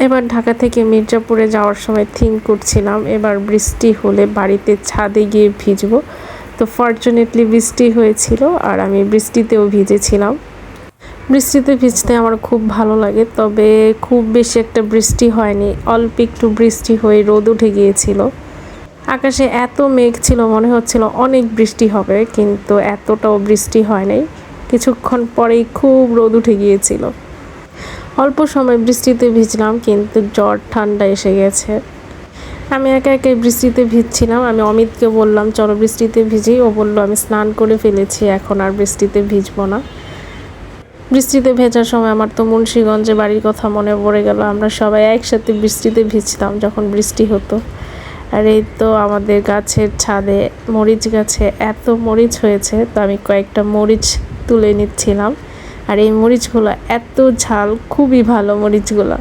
এবার ঢাকা থেকে মির্জাপুরে যাওয়ার সময় থিঙ্ক করছিলাম এবার বৃষ্টি হলে বাড়িতে ছাদে গিয়ে ভিজবো। তো ফরচুনেটলি বৃষ্টি হয়েছিল আর আমি বৃষ্টিতেও ভিজেছিলাম। বৃষ্টিতে ভিজতে আমার খুব ভালো লাগে, তবে খুব বেশি একটা বৃষ্টি হয়নি, অল্প একটু বৃষ্টি হয়ে রোদ উঠে গিয়েছিল। আকাশে এত মেঘ ছিল মনে হচ্ছিল অনেক বৃষ্টি হবে, কিন্তু এতটাও বৃষ্টি হয় নাই। কিছুক্ষণ পরেই খুব রোদ উঠে গিয়েছিল। অল্প সময় বৃষ্টিতে ভিজলাম, কিন্তু জ্বর ঠান্ডা এসে গেছে। আমি একা একাই বৃষ্টিতে ভিজছিলাম। আমি অমিতকে বললাম চলো বৃষ্টিতে ভিজি। ও বলল আমি স্নান করে ফেলেছি, এখন আর বৃষ্টিতে ভিজবো না। বৃষ্টিতে ভেজার সময় আমার তো মুন্সিগঞ্জে বাড়ির কথা মনে পড়ে গেল। আমরা সবাই একসাথে বৃষ্টিতে ভিজতাম যখন বৃষ্টি হতো। আর এই তো আমাদের গাছের ছাদে মরিচ গাছে এত মরিচ হয়েছে, তো আমি কয়েকটা মরিচ তুলে নিচ্ছিলাম। আর এই মরিচগুলো এত ঝাল, খুবই ভালো মরিচগুলো।